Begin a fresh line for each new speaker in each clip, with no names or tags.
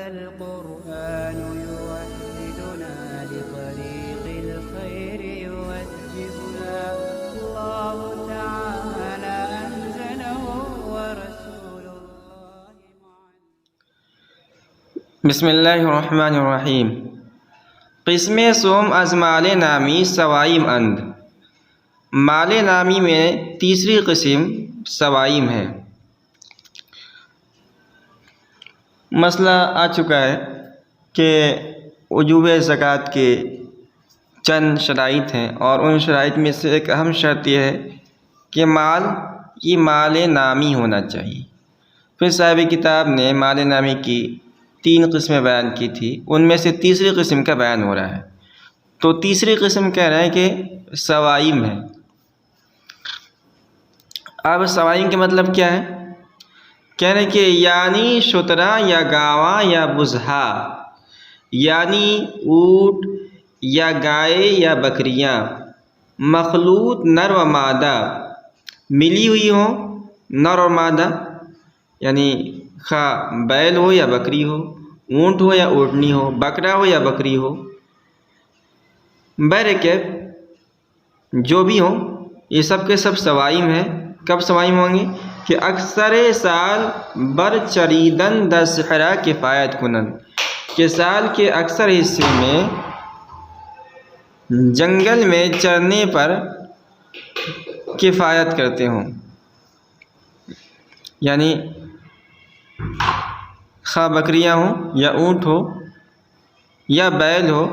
القرآن يوحدنا لطريق الخير يوجهنا الله تعالى أنزله ورسول الله
بسم اللہ الرحمن الرحیم۔ قسم سوم از مال نامی سوائم اند۔ مال نامی میں تیسری قسم سوائم ہے۔ مسئلہ آ چکا ہے کہ وجوب زکوٰۃ کے چند شرائط ہیں، اور ان شرائط میں سے ایک اہم شرط یہ ہے کہ یہ مال نامی ہونا چاہیے۔ پھر صاحب کتاب نے مال نامی کی 3 قسمیں بیان کی تھی، ان میں سے تیسری قسم کا بیان ہو رہا ہے۔ تو تیسری قسم کہہ رہے ہیں کہ سوائم ہے۔ اب سوائم کے مطلب کیا ہے؟ کہہ رہے ہیں کہ یعنی شترا یا گاواں یا بزہا، یعنی اونٹ یا گائے یا بکریاں، مخلوط نر و مادہ، ملی ہوئی ہوں نر اور مادہ، یعنی خواہ بیل ہو یا بکری ہو، اونٹ ہو یا اونٹنی ہو، بکرا ہو یا بکری ہو، بہرکیف جو بھی ہوں، یہ سب کے سب سوائم ہیں۔ کب سوائم ہوں گے؟ کہ اکثر سال بر چریدن در صحرا کفایت کنند، کہ سال کے اکثر حصے میں جنگل میں چرنے پر کفایت کرتے ہوں، یعنی خواہ بکریاں ہوں یا اونٹ ہو یا بیل ہو،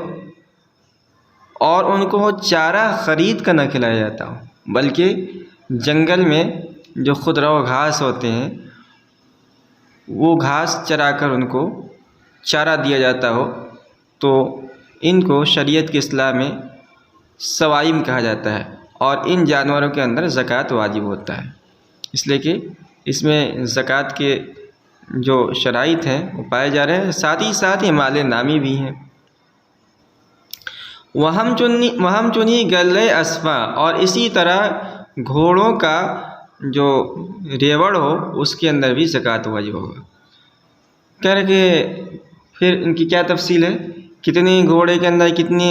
اور ان کو چارہ خرید کر نہ کھلایا جاتا ہو، بلکہ جنگل میں جو خودرو گھاس ہوتے ہیں وہ گھاس چرا کر ان کو چارہ دیا جاتا ہو، تو ان کو شریعت کی اصطلاح میں سوائم کہا جاتا ہے، اور ان جانوروں کے اندر زکوٰۃ واجب ہوتا ہے، اس لیے کہ اس میں زکوٰۃ کے جو شرائط ہیں وہ پائے جا رہے ہیں، ساتھ ہی ساتھ یہ مال نامی بھی ہیں۔ وہم چنی گلے اسفا، اور اسی طرح گھوڑوں کا جو ریوڑ ہو اس کے اندر بھی زکوٰۃ واجب ہوگا۔ کہہ رہے کہ پھر ان کی کیا تفصیل ہے، کتنی گھوڑے کے اندر کتنی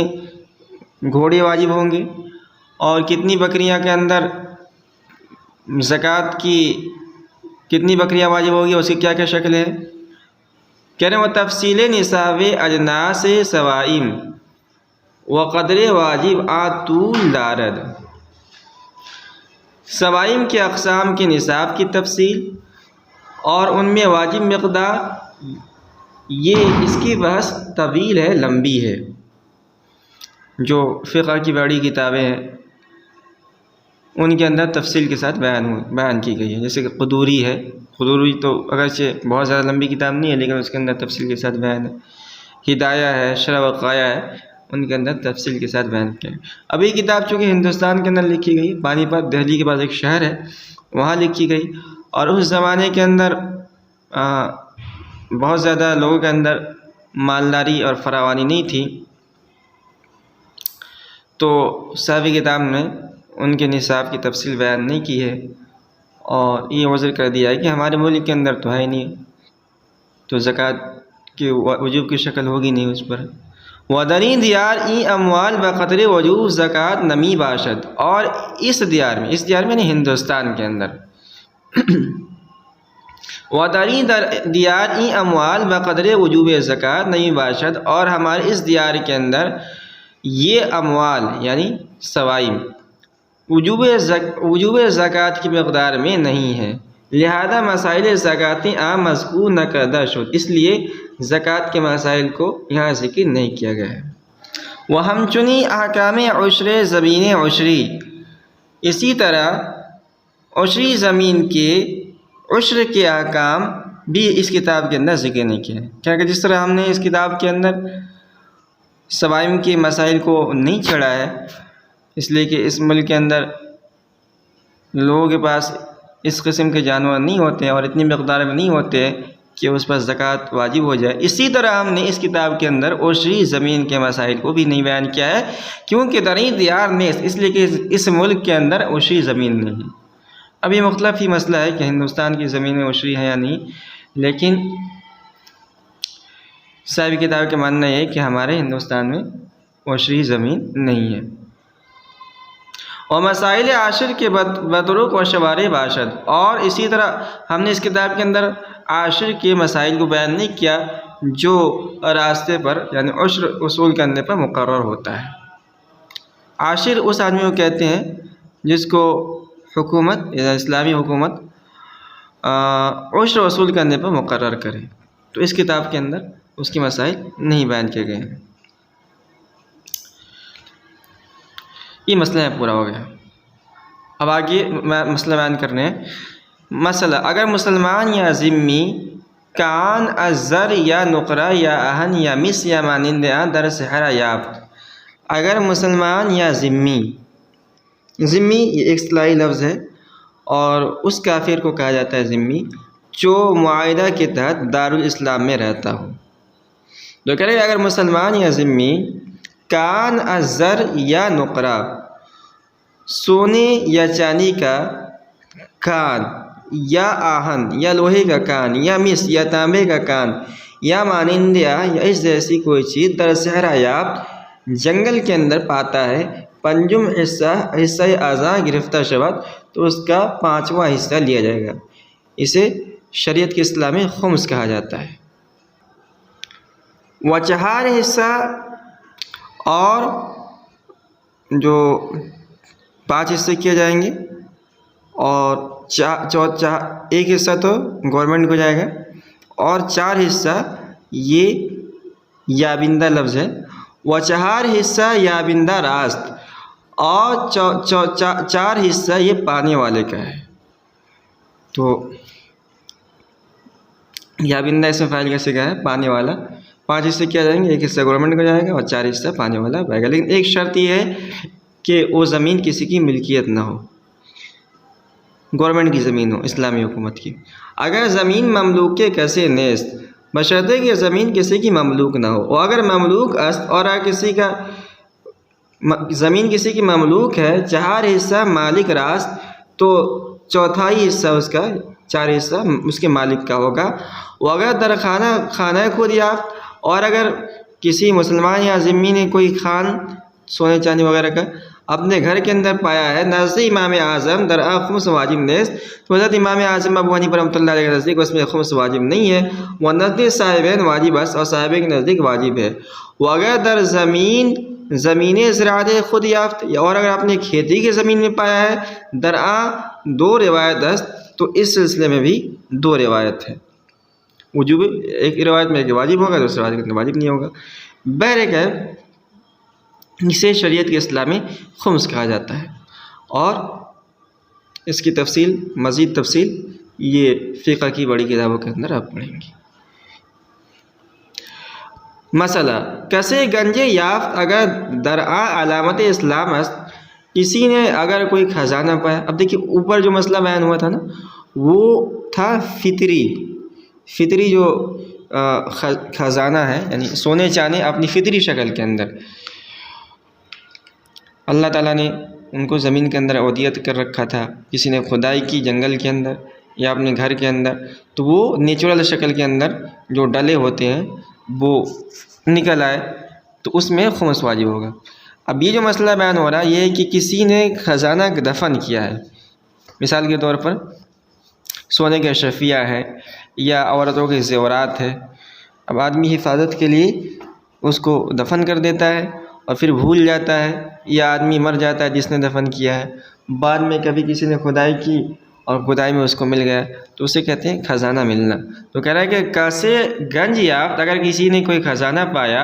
گھوڑے واجب ہوں گے، اور کتنی بکریاں کے اندر زکوٰۃ کی کتنی بکریاں واجب ہوگی، اس کی کیا کیا شکل ہے۔ کہہ رہے ہیں وہ تفصیل نصاب اجناس سوائم و قدر واجب آطول دارد۔ سوائم کے اقسام کے نصاب کی تفصیل اور ان میں واجب مقدار، یہ اس کی بحث طویل ہے، لمبی ہے۔ جو فقہ کی بڑی کتابیں ہیں ان کے اندر تفصیل کے ساتھ بیان کی گئی ہے، جیسے کہ قدوری ہے۔ قدوری تو اگرچہ بہت زیادہ لمبی کتاب نہیں ہے، لیکن اس کے اندر تفصیل کے ساتھ بیان ہے۔ ہدایہ ہے، شرح وقایہ ہے، ان کے اندر تفصیل کے ساتھ بیان کیا ہے۔ اب یہ کتاب چونکہ ہندوستان کے اندر لکھی گئی، پانی پت دہلی کے پاس ایک شہر ہے وہاں لکھی گئی، اور اس زمانے کے اندر بہت زیادہ لوگوں کے اندر مالداری اور فراوانی نہیں تھی، تو صاحب کتاب نے ان کے نصاب کی تفصیل بیان نہیں کی ہے، اور یہ وضع کر دیا ہے کہ ہمارے ملک کے اندر تو ہے ہی نہیں، تو زکوٰۃ کے وجوب کی شکل ہوگی نہیں اس پر۔ وَدَرِی دیار ای اموال بقدر وجوب زکوٰۃ نمی باشد، اور اس دیار میں یعنی ہندوستان کے اندر وَدَرِی دیار ای اموال بقدر وجوب زکوٰۃ نمی باشد، اور ہمارے اس دیار کے اندر یہ اموال یعنی سوائم وجوب زکوٰۃ کی مقدار میں نہیں ہے، لہذا مسائل زکوٰۃ عام مذکور نہ کردہ شد، اس لیے زکوٰۃ کے مسائل کو یہاں ذکر نہیں کیا گیا ہے۔ وہم چنی احکام عشر زمین عشری، اسی طرح عشری زمین کے عشر کے احکام بھی اس کتاب کے اندر ذکر نہیں کیا ہے، کیونکہ جس طرح ہم نے اس کتاب کے اندر سوائم کے مسائل کو نہیں چھڑا ہے، اس لیے کہ اس ملک کے اندر لوگوں کے پاس اس قسم کے جانور نہیں ہوتے ہیں، اور اتنی مقدار میں نہیں ہوتے کہ اس پر زکوٰۃ واجب ہو جائے، اسی طرح ہم نے اس کتاب کے اندر عشری زمین کے مسائل کو بھی نہیں بیان کیا ہے، کیونکہ دریں دیار نیست، اس لیے کہ اس ملک کے اندر عشری زمین نہیں ہے۔ اب یہ مختلف ہی مسئلہ ہے کہ ہندوستان کی زمینیں عشری ہیں یا نہیں، لیکن صاحب کتاب کا ماننا یہ ہے کہ ہمارے ہندوستان میں عشری زمین نہیں ہے۔ اور مسائل عاشر کے بطرق و شوارع باشد، اور اسی طرح ہم نے اس کتاب کے اندر عاشر کے مسائل کو بیان نہیں کیا جو راستے پر یعنی عشر اصول کرنے پر مقرر ہوتا ہے۔ عاشر اس آدمی کو کہتے ہیں جس کو حکومت یا اسلامی حکومت عشر وصول کرنے پر مقرر کرے، تو اس کتاب کے اندر اس کے مسائل نہیں بیان کیے گئے ہیں۔ یہ مسئلہ پورا ہو گیا۔ اب آگے مسئلہ بیان کرنے ہیں۔ مسئلہ: اگر مسلمان یا ذمی کان ازر یا نقرہ یا اہن یا مس یا مانند در صحرا یافت، اگر مسلمان یا ذمی یہ ایک اصطلاحی لفظ ہے اور اس کافر کو کہا جاتا ہے ذمی جو معاہدہ کے تحت دارالاسلام میں رہتا ہو۔ تو کہہ رہے اگر مسلمان یا ذمی کان ازر یا نقرہ، سونے یا چاندی کا کان یا آہن یا لوہے کا کان یا مس یا تانبے کا کان یا مانند یا اس جیسی کوئی چیز در صحرا یافت، جنگل کے اندر پاتا ہے، پنجم حصہ اعضاء گرفتہ شود، تو اس کا 5واں حصہ لیا جائے گا۔ اسے شریعت کے اصطلاح میں خمس کہا جاتا ہے۔ و 4 حصہ، اور جو 5 حصے کیے جائیں گے، اور ایک حصہ تو گورنمنٹ کو جائے گا، اور 4 حصہ یہ یابندہ لفظ ہے۔ و 4 حصہ یابندہ راست، اور 4 حصہ یہ پانے والے کا ہے۔ تو یابندہ اس میں فاعل کیسے کا ہے؟ پانے والا۔ 5 حصے کیا جائیں گے، ایک حصہ گورنمنٹ کو جائے گا اور 4 حصہ پانے والا پائے گا، لیکن ایک شرط یہ ہے کہ وہ زمین کسی کی ملکیت نہ ہو، گورنمنٹ کی زمین ہو، اسلامی حکومت کی۔ اگر زمین مملوک کے کیسے نیست، بشرطے کہ زمین کسی کی مملوک نہ ہو، اور اگر مملوک است، اور اگر کسی کا زمین کسی کی مملوک ہے، 4 حصہ مالک راست، تو 4تھائی حصہ اس کا، 4 حصہ اس کے مالک کا ہوگا۔ وہ اگر در خانہ خود یافت، اور اگر کسی مسلمان یا ذمی نے کوئی خان سونے چاندی وغیرہ کا اپنے گھر کے اندر پایا ہے، نزد امام اعظم در خمس واجب نیست، تو حضرت امام اعظم ابو حنیفہ رحمۃ اللہ علیہ کے نزدیک اس میں خمس واجب نہیں ہے، وہ نزد صاحبین واجب است، اور صاحبین کے نزدیک واجب ہے۔ وہ اگر در زمین زراعت خود یافت، اور اگر اپنے کھیتی کی زمین میں پایا ہے، درآ 2 روایت است، تو اس سلسلے میں بھی 2 روایت ہے۔ وجوب ایک روایت میں کہ واجب ہوگا، دوسری روایت میں واجب نہیں ہوگا۔ بہرکیف اسے شریعت کے اصطلاح میں خمس کہا جاتا ہے، اور اس کی تفصیل، مزید تفصیل یہ فقہ کی بڑی کتابوں کے اندر آپ پڑھیں گے۔ مسئلہ: کسے گنج یافت اگر درآ علامت اسلام است، کسی نے اگر کوئی خزانہ پایا۔ اب دیکھیے اوپر جو مسئلہ بیان ہوا تھا نا، وہ تھا فطری جو خزانہ ہے، یعنی سونے چاندی اپنی فطری شکل کے اندر اللہ تعالیٰ نے ان کو زمین کے اندر عودیت کر رکھا تھا، کسی نے کھدائی کی جنگل کے اندر یا اپنے گھر کے اندر، تو وہ نیچرل شکل کے اندر جو ڈلے ہوتے ہیں وہ نکل آئے، تو اس میں خمس واجب ہوگا۔ اب یہ جو مسئلہ بیان ہو رہا ہے یہ ہے کہ کسی نے خزانہ دفن کیا ہے، مثال کے طور پر سونے کے اشرفیہ ہے یا عورتوں کے زیورات ہے۔ اب آدمی حفاظت کے لیے اس کو دفن کر دیتا ہے اور پھر بھول جاتا ہے، یا آدمی مر جاتا ہے جس نے دفن کیا ہے، بعد میں کبھی کسی نے کھدائی کی اور کھدائی میں اس کو مل گیا، تو اسے کہتے ہیں خزانہ ملنا۔ تو کہہ رہا ہے کہ کیسے گنج یافت اگر کسی نے کوئی خزانہ پایا،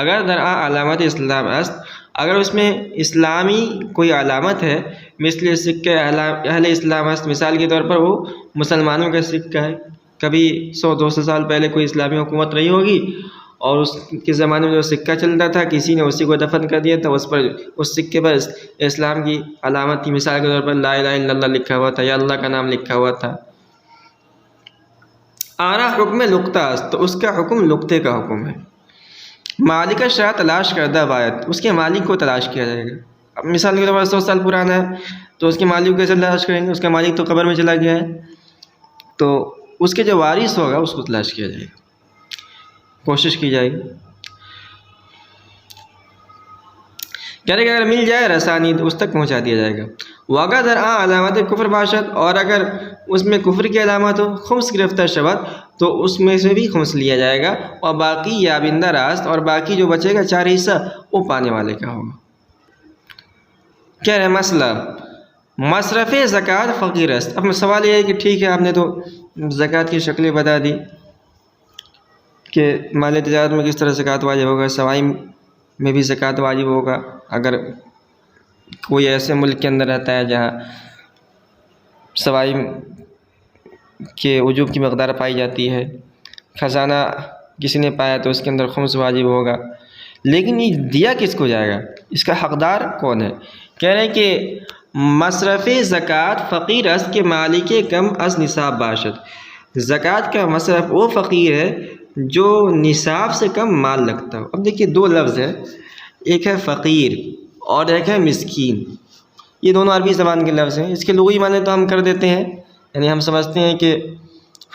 اگر درآ علامت اسلام است، اگر اس میں اسلامی کوئی علامت ہے، مثل سکہ اہل اسلام است، مثال کے طور پر وہ مسلمانوں کا سکہ ہے، کبھی 100-200 سال پہلے کوئی اسلامی حکومت رہی ہوگی اور اس کے زمانے میں جو سکہ چلتا تھا کسی نے اسی کو دفن کر دیا تھا، اس سکے پر اسلام کی علامت تھی، مثال کے طور پر لا الہ الا اللہ لکھا ہوا تھا یا اللہ کا نام لکھا ہوا تھا۔ آرا حکم لقطہ است، تو اس کا حکم لقطے کا حکم ہے۔ مالک شرح تلاش کردہ باید، اس کے مالک کو تلاش کیا جائے گا۔ اب مثال کے طور پر 100 سال پرانا ہے تو اس کے مالک کو کیسے تلاش کریں گے؟ اس کا مالک تو قبر میں چلا گیا ہے، تو اس کے جو وارث ہوگا اس کو تلاش کیا جائے گا۔ کوشش کی جائے گی۔ کہہ رہے کہ اگر مل جائے رسانی تو اس تک پہنچا دیا جائے گا۔ واقع در علامت کفر باشد، اور اگر اس میں کفر کی علامت ہو، خمس گرفتہ شود تو اس میں سے بھی خمس لیا جائے گا، اور باقی یابندہ راست، اور باقی جو بچے گا 4 حصہ وہ پانے والے کا ہوگا۔ کہہ رہے مسئلہ مصرف زکوٰۃ فقیر است۔ اب سوال یہ ہے کہ ٹھیک ہے آپ نے تو زکوٰۃ کی شکلیں بتا دی کہ مال تجارت میں کس طرح زکوٰۃ واجب ہوگا، سوائی میں بھی زکوٰۃ واجب ہوگا اگر کوئی ایسے ملک کے اندر رہتا ہے جہاں سوائی کے وجوب کی مقدار پائی جاتی ہے، خزانہ کسی نے پایا تو اس کے اندر خمس واجب ہوگا، لیکن یہ دیا کس کو جائے گا، اس کا حقدار کون ہے؟ کہہ رہے ہیں کہ مصرف زکوٰۃ فقیر است کے مالک کم از نصاب باشد۔ زکوٰۃ کا مصرف وہ فقیر ہے جو نصاب سے کم مال رکھتا ہو۔ اب دیکھیے 2 لفظ ہے، ایک ہے فقیر اور ایک ہے مسکین۔ یہ دونوں عربی زبان کے لفظ ہیں، اس کے لغوی معنی تو ہم کر دیتے ہیں، یعنی ہم سمجھتے ہیں کہ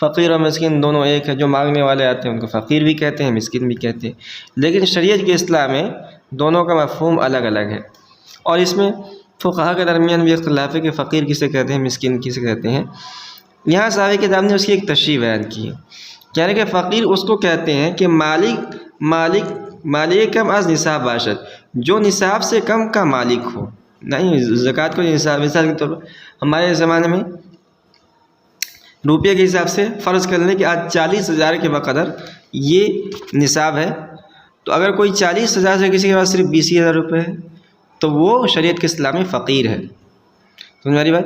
فقیر اور مسکین دونوں ایک ہے، جو مانگنے والے آتے ہیں ان کو فقیر بھی کہتے ہیں، مسکین بھی کہتے ہیں، لیکن شریعت کے اصطلاح میں دونوں کا مفہوم الگ الگ ہے، اور اس میں فقہا کے درمیان بھی اختلاف ہے کہ فقیر کسے کہتے ہیں، مسکین کسے کہتے ہیں۔ یہاں صاحب کتاب نے اس کی ایک تشریح بیان کی ہے، کہہ رہے کہ فقیر اس کو کہتے ہیں کہ مالک کم از نصاب باشد، جو نصاب سے کم کا مالک ہو۔ نہیں، زکوٰۃ کو نصاب، مثال کے طور پر ہمارے زمانے میں روپیے کے حساب سے فرض کر لیں کہ آج 40,000 کے بقدر یہ نصاب ہے، تو اگر کوئی 40,000 سے کسی کے پاس صرف 20,000 روپے ہے تو وہ شریعت کے اصطلاح میں فقیر ہے۔ سمجھ میری بات؟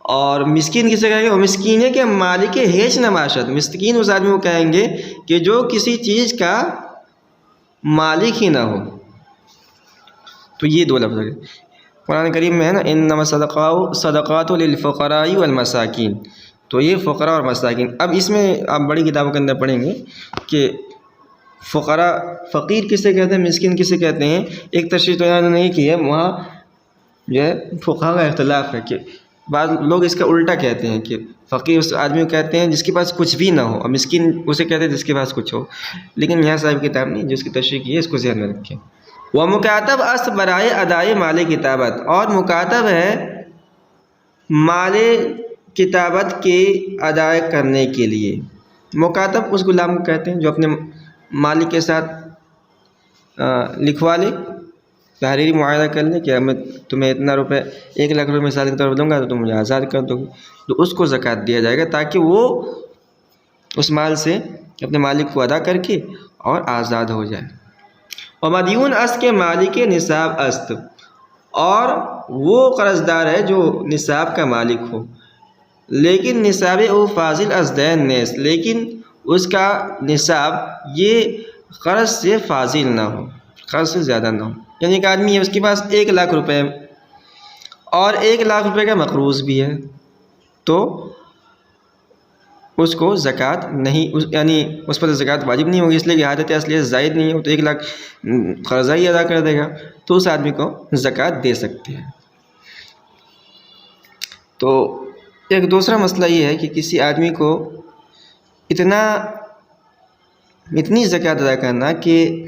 اور مسکین کسے کہیں گے؟ وہ مسکین ہے کہ مالک ہیچ نہ باشد، مسکین اس آدمی کو کہیں گے کہ جو کسی چیز کا مالک ہی نہ ہو۔ تو یہ 2 لفظ ہے قرآن کریم میں ہے نا، انما صدقات للفقراء والمساکین، تو یہ فقراء اور مساکین۔ اب اس میں آپ بڑی کتابوں کے اندر پڑھیں گے کہ فقراء، فقیر کسے کہتے ہیں، مسکین کسے کہتے ہیں، ایک تشریح تو انہوں نے نہیں کی ہے، وہاں جو ہے فقہا کا اختلاف ہے کہ بعض لوگ اس کا الٹا کہتے ہیں کہ فقیر اس آدمی کو کہتے ہیں جس کے پاس کچھ بھی نہ ہو، اور مسکین اسے کہتے ہیں جس کے پاس کچھ ہو، لیکن یہاں صاحب کتاب نے جس کی تشریح کی ہے اس کو ذہن میں رکھیں۔ وہ مکاتب است برائے ادائے مال کتابت، اور مکاتب ہے مال کتابت کے ادا کرنے کے لیے۔ مکاتب اس غلام کو کہتے ہیں جو اپنے مالک کے ساتھ لکھوا لے، تحریری معاہدہ کر لے کہ میں تمہیں اتنا روپے 1 لاکھ روپے مثال کے طور پر دوں گا تو تم مجھے آزاد کر دو گے، تو اس کو زکوٰۃ دیا جائے گا تاکہ وہ اس مال سے اپنے مالک کو ادا کر کے اور آزاد ہو جائے۔ اور مدیون است کے مالک نصاب است، اور وہ قرض دار ہے جو نصاب کا مالک ہو، لیکن نصاب او فاضل از دین نیست، لیکن اس کا نصاب یہ قرض سے فاضل نہ ہو، قرض سے زیادہ نہ ہو۔ یعنی ایک آدمی ہے اس کے پاس 1 لاکھ روپے اور 1 لاکھ روپے کا مقروض بھی ہے، تو اس کو زکوٰۃ نہیں، یعنی اس پر زکوٰۃ واجب نہیں ہوگی، اس لیے کہ حاجت اصلیہ زائد نہیں ہو، تو 1 لاکھ قرضہ ہی ادا کر دے گا، تو اس آدمی کو زکوٰۃ دے سکتے ہیں۔ تو ایک دوسرا مسئلہ یہ ہے کہ کسی آدمی کو اتنی زکوٰۃ ادا کرنا کہ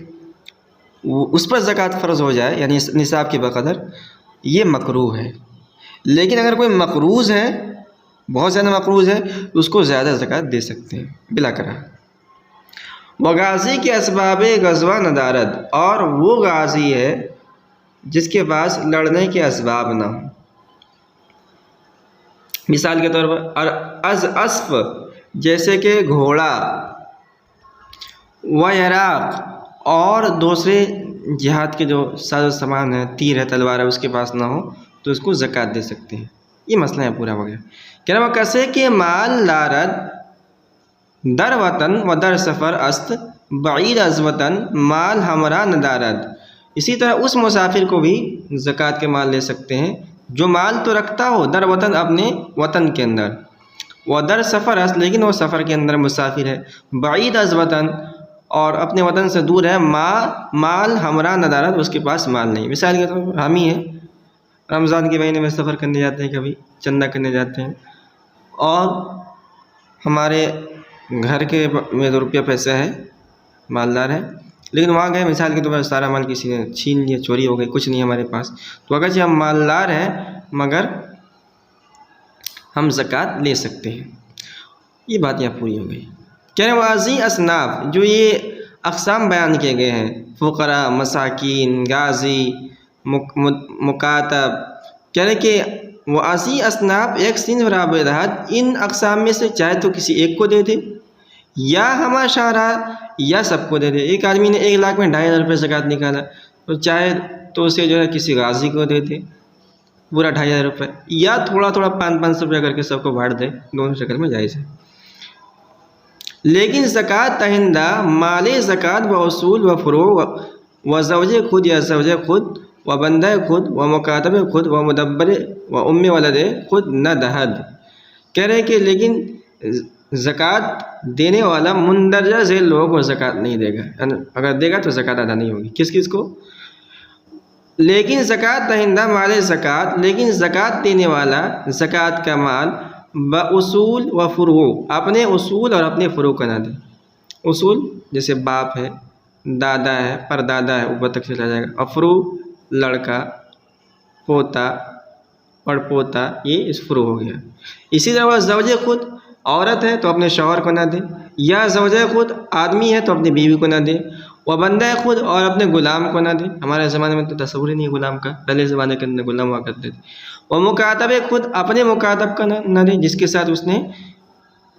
اس پر زکوٰۃ فرض ہو جائے، یعنی نصاب کے بقدر، یہ مکروہ ہے۔ لیکن اگر کوئی مقروض ہے، بہت زیادہ مقروض ہے، تو اس کو زیادہ زکوٰۃ دے سکتے ہیں بلا کرا۔ وہ غازی کے اسباب غزوہ ندارد، اور وہ غازی ہے جس کے پاس لڑنے کے اسباب نہ ہوں۔ مثال کے طور پر از اسف، جیسے کہ گھوڑا، و عراق، اور دوسرے جہاد کے جو ساز و سامان ہے، تیر ہے، تلوار ہے، اس کے پاس نہ ہو تو اس کو زکوٰۃ دے سکتے ہیں۔ یہ مسئلہ ہے پورا وغیرہ۔ کہہ رہا وہ کسے کے مال لارد در وطن و در سفر است، بعید از وطن مال ہمراہ ندارد۔ اسی طرح اس مسافر کو بھی زکوٰۃ کے مال لے سکتے ہیں جو مال تو رکھتا ہو در وطن، اپنے وطن کے اندر، و در سفر است، لیکن وہ سفر کے اندر مسافر ہے، بعید از وطن، اور اپنے وطن سے دور ہے، مال ہمراہ ندارت، اس کے پاس مال نہیں۔ مثال کے طور پر ہم ہی ہیں، رمضان کے مہینے میں سفر کرنے جاتے ہیں، کبھی چندہ کرنے جاتے ہیں، اور ہمارے گھر کے میں تو روپیہ پیسہ ہے، مالدار ہیں لیکن وہاں گئے مثال کے طور پر سارا مال کسی نے چھین لیا، چوری ہو گئی، کچھ نہیں ہمارے پاس، تو اگرچہ ہم مالدار ہیں مگر ہم زکوٰۃ لے سکتے ہیں۔ یہ بات یہاں پوری ہو گئی۔ کہہ رہے ہیں واضح اصناف، جو یہ اقسام بیان کیے گئے ہیں، فقراء، مساکین، غازی، مکاتب، کہہ رہے کہ واضح اصناف ایک صنف رابطات، ان اقسام میں سے چاہے تو کسی ایک کو دے دے یا ہما شعرا یا سب کو دے دے۔ ایک آدمی نے 1 لاکھ میں 2,500 روپے زکوٰۃ نکالا تو چاہے تو اسے جو ہے کسی غازی کو دے دے پورا 2,500 روپے، یا تھوڑا تھوڑا 500 روپے کر کے سب کو بانٹ دے، دونوں شکل میں جائز ہے۔ لیکن زکوٰۃ دہندہ مال زکوٰۃ و اصول و فروع و زوج خود یا زوج خود و بندہ خود و مکاتب خود و مدبر و ام ولد خود نہ دہد۔ کہہ رہے کہ لیکن زکوٰۃ دینے والا مندرجہ ذیل لوگوں کو زکوٰۃ نہیں دے گا، اگر دے گا تو زکوٰۃ ادا نہیں ہوگی۔ کس کو؟ لیکن زکوٰۃ دہندہ مال زکوٰۃ، لیکن زکوٰۃ دینے والا زکوٰۃ کا مال باصول و فروع، اپنے اصول اور اپنے فروع کا نہ دے۔ اصول جیسے باپ ہے، دادا ہے، پردادا ہے، اوپر تک چلا جائے گا، اور فروع لڑکا، پوتا، پڑپوتا، یہ اس فروع ہو گیا۔ اسی طرح وہ زوج خود، عورت ہے تو اپنے شوہر کو نہ دے، یا زوجہ خود آدمی ہے تو اپنی بیوی کو نہ دے، وہ بندہ خود اور اپنے غلام کو نہ دے۔ ہمارے زمانے میں تو تصور ہی نہیں غلام کا، پہلے زمانے کے اندر غلام ہوا کرتے تھے۔ وہ مکاتب خود، اپنے مکاتب کا نہ دے جس کے ساتھ اس نے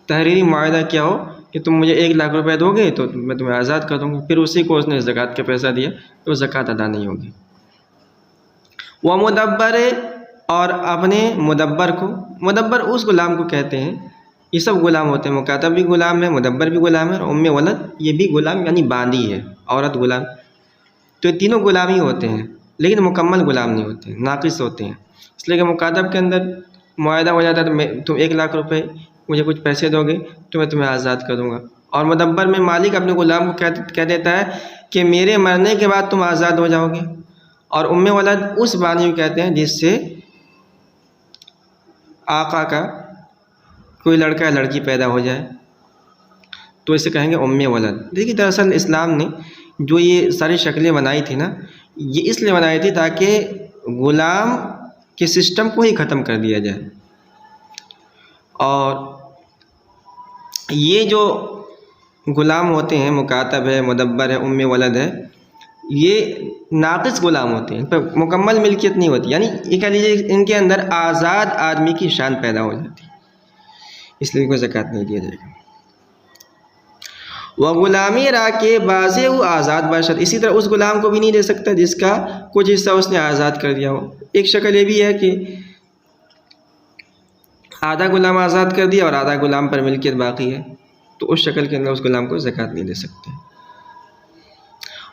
تحریری معاہدہ کیا ہو کہ تم مجھے 1 لاکھ روپے دو گے تو میں تمہیں آزاد کر دوں گا، پھر اسی کو اس نے زکوٰۃ کا پیسہ دیا تو زکوٰۃ ادا نہیں ہوگی۔ وہ مدبر، اور اپنے مدبر کو، مدبر اس غلام کو کہتے ہیں، یہ سب غلام ہوتے ہیں، مکاتب بھی غلام ہے، مدبر بھی غلام ہے، اور ام ولد یہ بھی غلام یعنی باندی ہے، عورت غلام، تو یہ تینوں غلام ہی ہوتے ہیں لیکن مکمل غلام نہیں ہوتے، ناقص ہوتے ہیں۔ اس لیے کہ مکاتب کے اندر معاہدہ ہو جاتا ہے تو تم 1 لاکھ روپے مجھے کچھ پیسے دو گے تو میں تمہیں آزاد کر دوں گا، اور مدبر میں مالک اپنے غلام کو کہہ دیتا ہے کہ میرے مرنے کے بعد تم آزاد ہو جاؤ گے، اور ام ولد اس بانی کو کہتے ہیں جس سے آقا کا کوئی لڑکا یا لڑکی پیدا ہو جائے تو اسے کہیں گے ام ولد۔ دیکھیے دراصل اسلام نے جو یہ ساری شکلیں بنائی تھی نا، یہ اس لیے بنائی تھی تاکہ غلام کے سسٹم کو ہی ختم کر دیا جائے، اور یہ جو غلام ہوتے ہیں، مکاتب ہے، مدبر ہے، ام ولد ہے، یہ ناقص غلام ہوتے ہیں، ان پر مکمل ملکیت نہیں ہوتی، یعنی یہ کہہ لیجیے ان کے اندر آزاد آدمی کی شان پیدا ہو جاتی، اس لیے کوئی زکوٰۃ نہیں دیا جائے گا۔ وہ غلامی را کے بازے وہ آزاد باشد، اسی طرح اس غلام کو بھی نہیں دے سکتا جس کا کچھ حصہ اس نے آزاد کر دیا ہو۔ ایک شکل یہ بھی ہے کہ آدھا غلام آزاد کر دیا اور آدھا غلام پر ملکیت باقی ہے، تو اس شکل کے اندر اس غلام کو زکوٰۃ نہیں دے سکتے۔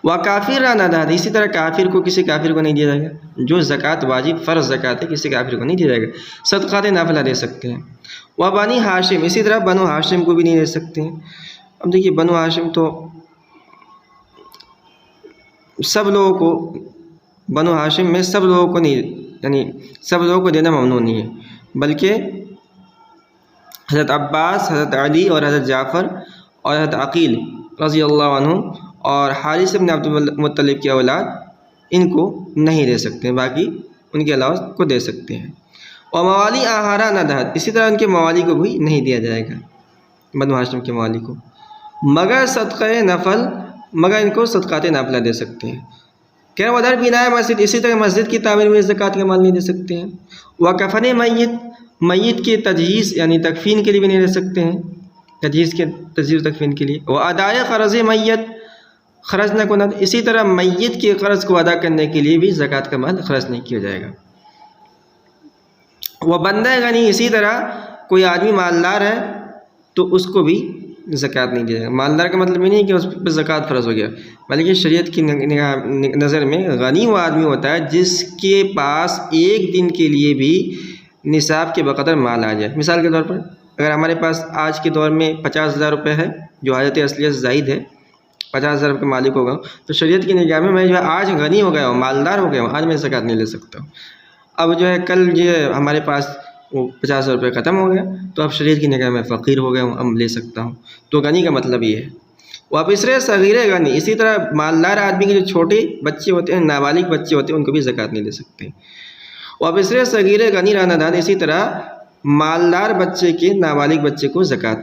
وہ کافر را نہ داد، اسی طرح کافر کو، کسی کافر کو نہیں دیا جائے گا، جو زکوٰۃ واجب فرض زکوٰۃ ہے کسی کافر کو نہیں دیا جائے گا۔ صدقات نافلہ دے سکتے ہیں۔ وہ بنی ہاشم، اسی طرح بنو ہاشم کو بھی نہیں دے سکتے ہیں۔ اب دیکھیے بنو ہاشم تو سب لوگوں کو، بنو ہاشم میں سب لوگوں کو نہیں، یعنی سب لوگوں کو دینا ممنوع نہیں ہے، بلکہ حضرت عباس، حضرت علی اور حضرت جعفر اور حضرت عقیل رضی اللہ عنہ اور حارث بن عبد المطلب کی اولاد ان کو نہیں دے سکتے ہیں، باقی ان کے علاوہ کو دے سکتے ہیں۔ اور موالی آہارا نہ دہد، اسی طرح ان کے موالی کو بھی نہیں دیا جائے گا، بنو ہاشم کے موالی کو، مگر صدقہ نفل، مگر ان کو صدقات نافلہ دے سکتے ہیں۔ کہہ رہے ادھر بنائے مسجد، اسی طرح مسجد کی تعمیر میں زکوٰۃ کا مال نہیں دے سکتے ہیں۔ وہ کفن میت، میت کے تجہیز یعنی تکفین کے لیے بھی نہیں دے سکتے ہیں، تجہیز تکفین کے لیے۔ وہ ادائے قرض میت، خرچ نہ کو نہ، اسی طرح میت کے قرض کو ادا کرنے کے لیے بھی زکوٰۃ کا مال خرچ نہیں کیا جائے گا۔ وہ بندہ غنی، اسی طرح کوئی آدمی مالدار ہے تو اس کو بھی زکوٰۃ نہیں دیا جائے گا۔ مالدار کا مطلب یہ نہیں کہ اس پہ زکوٰۃ فرض ہو گیا، بلکہ شریعت کی نظر میں غنی وہ آدمی ہوتا ہے جس کے پاس ایک دن کے لیے بھی نصاب کے بقدر مال آ جائے۔ مثال کے طور پر اگر ہمارے پاس آج کے دور میں 50,000 روپے ہے جو حاجت اصلیہ سے زائد ہے، 50,000 روپے مالک ہوگا، تو شریعت کی نگاہ میں جو ہے آج غنی ہو گیا ہوں، مالدار ہو گیا ہوں، آج میں زکوٰۃ نہیں لے سکتا ہوں۔ اب جو ہے کل جو ہے ہمارے پاس وہ 50,000 روپے ختم ہو گیا تو اب شریعت کی نگاہ میں فقیر ہو گیا ہوں، اب لے سکتا ہوں۔ تو غنی کا مطلب یہ ہے وابصر صغیر غنی، اسی طرح مالدار آدمی کے جو چھوٹے بچے ہوتے ہیں، نابالغ بچے ہوتے ہیں، ان کو بھی زکوٰۃ نہیں دے سکتے۔ وابصر صغیر غنی رانا دان، اسی طرح مالدار بچے کے نابالغ بچے کو زکوٰۃ